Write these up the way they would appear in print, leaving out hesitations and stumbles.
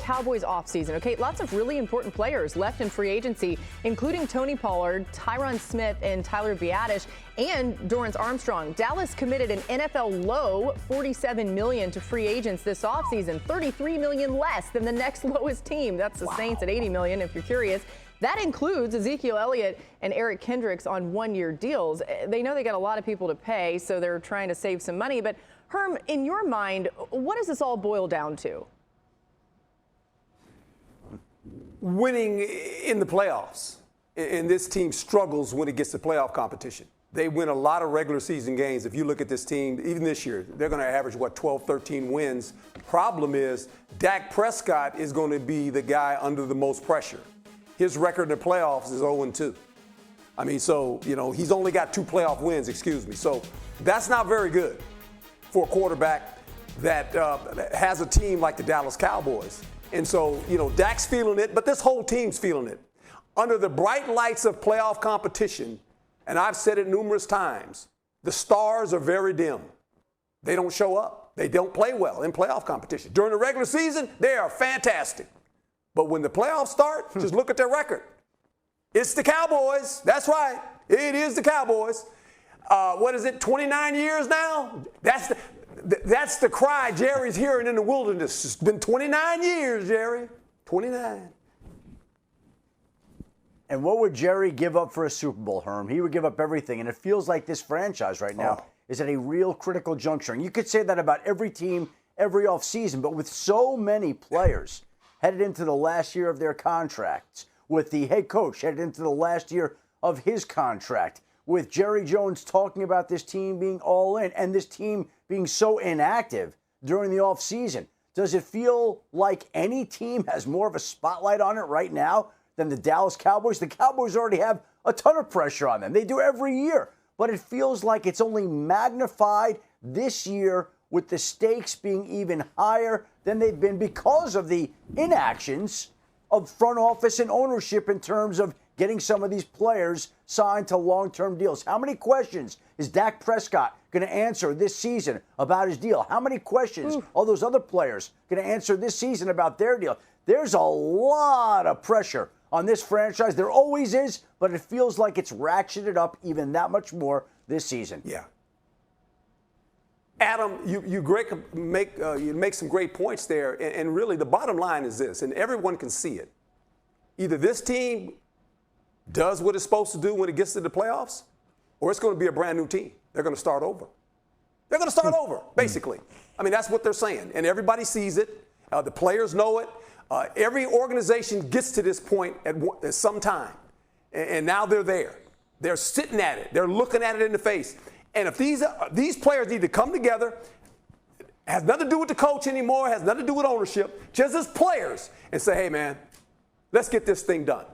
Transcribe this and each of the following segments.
Cowboys offseason. Okay, lots of really important players left in free agency, including Tony Pollard, Tyron Smith, and Tyler Biadasz, and Dorrance Armstrong. Dallas committed an NFL low $47 million to free agents this offseason, $33 million less than the next lowest team. That's the Saints at $80 million, if you're curious. That includes Ezekiel Elliott and Eric Kendricks on one-year deals. They know they got a lot of people to pay, so they're trying to save some money. But Herm, in your mind, what does this all boil down to? Winning in the playoffs. And this team struggles when it gets to playoff competition. They win a lot of regular season games. If you look at this team, even this year, they're going to average, 12, 13 wins. Problem is, Dak Prescott is going to be the guy under the most pressure. His record in the playoffs is 0-2. I mean, so, he's only got 2 playoff wins, So that's not very good for a quarterback that has a team like the Dallas Cowboys. And so, Dak's feeling it, but this whole team's feeling it. Under the bright lights of playoff competition, and I've said it numerous times, the stars are very dim. They don't show up. They don't play well in playoff competition. During the regular season, they are fantastic. But when the playoffs start, just look at their record. It's the Cowboys. That's right. It is the Cowboys. 29 years now? That's the cry Jerry's hearing in the wilderness. It's been 29 years, Jerry. 29. And what would Jerry give up for a Super Bowl, Herm? He would give up everything. And it feels like this franchise right now is at a real critical juncture. And you could say that about every team, every offseason. But with so many players headed into the last year of their contracts, with the head coach headed into the last year of his contract, with Jerry Jones talking about this team being all in and this team being so inactive during the offseason, does it feel like any team has more of a spotlight on it right now than the Dallas Cowboys? The Cowboys already have a ton of pressure on them. They do every year. But it feels like it's only magnified this year with the stakes being even higher than they've been because of the inactions of front office and ownership in terms of getting some of these players signed to long-term deals. How many questions is Dak Prescott going to answer this season about his deal? How many questions are those other players going to answer this season about their deal? There's a lot of pressure on this franchise. There always is, but it feels like it's ratcheted up even that much more this season. Yeah. Adam, you make some great points there, and really the bottom line is this, and everyone can see it. Either this team does what it's supposed to do when it gets to the playoffs, or it's going to be a brand new team. They're going to start over. They're going to start over, basically. I mean, that's what they're saying, and everybody sees it. The players know it. Every organization gets to this point at some time, and now they're there. They're sitting at it. They're looking at it in the face. And if these players need to come together, has nothing to do with the coach anymore, has nothing to do with ownership, just as players, and say, hey, man, let's get this thing done.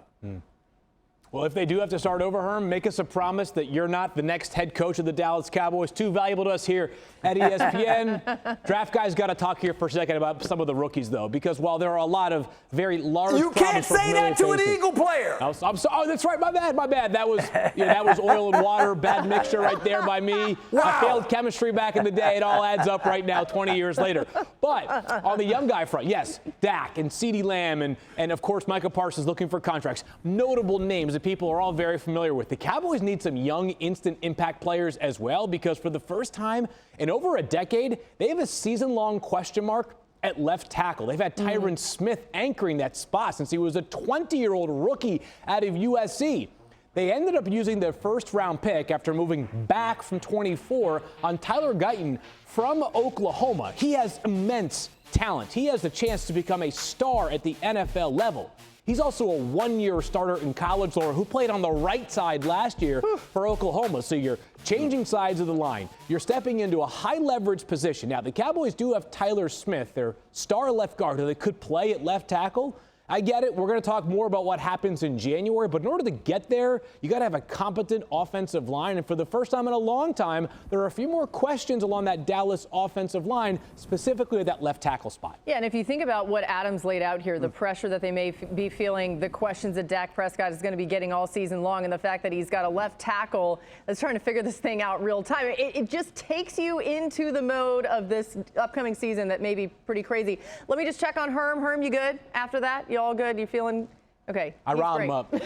Well, if they do have to start over, Herm, make us a promise that you're not the next head coach of the Dallas Cowboys. Too valuable to us here at ESPN. Draft Guy's got to talk here for a second about some of the rookies, though, because while there are a lot of very large You can't say that to an Eagle player. I'm sorry. Oh, that's right. My bad. That was oil and water, bad mixture right there by me. Wow. I failed chemistry back in the day. It all adds up right now, 20 years later. But on the young guy front, yes, Dak and CeeDee Lamb and of course, Micah Parsons looking for contracts. Notable names that people are all very familiar with. The Cowboys need some young, instant impact players as well, because for the first time in over a decade, they have a season-long question mark at left tackle. They've had Tyron Smith anchoring that spot since he was a 20-year-old rookie out of USC. They ended up using their first-round pick after moving back from 24 on Tyler Guyton from Oklahoma. He has immense talent. He has the chance to become a star at the NFL level. He's also a one-year starter in college, Laura, who played on the right side last year for Oklahoma. So you're changing sides of the line. You're stepping into a high-leverage position. Now, the Cowboys do have Tyler Smith, their star left guard, who they could play at left tackle. I get it. We're going to talk more about what happens in January, but in order to get there, you got to have a competent offensive line. And for the first time in a long time, there are a few more questions along that Dallas offensive line, specifically at that left tackle spot. Yeah, and if you think about what Adam's laid out here, the pressure that they may be feeling, the questions that Dak Prescott is going to be getting all season long, and the fact that he's got a left tackle that's trying to figure this thing out real time, it just takes you into the mode of this upcoming season that may be pretty crazy. Let me just check on Herm. Herm, you good after that? You all good? You feeling okay? I riled him up. Wait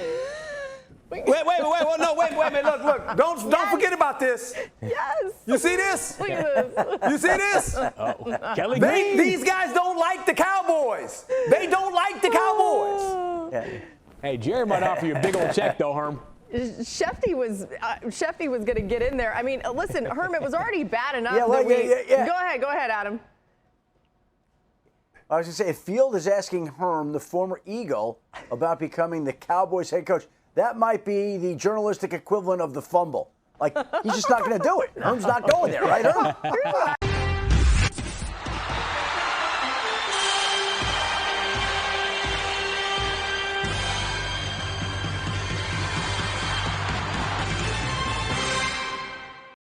a minute. Look. Don't forget about this. Yes. You see this? Look at this. You see this? Kelly Green. These guys don't like the Cowboys. They don't like the Cowboys. Yeah. Hey, Jerry might offer you a big old check, though, Herm. Shefty was going to get in there. I mean, listen, Herm, it was already bad enough. Yeah. Go ahead, Adam. I was going to say, if Field is asking Herm, the former Eagle, about becoming the Cowboys head coach, that might be the journalistic equivalent of the fumble. Like, he's just not going to do it. Herm's not going there, right, Herm?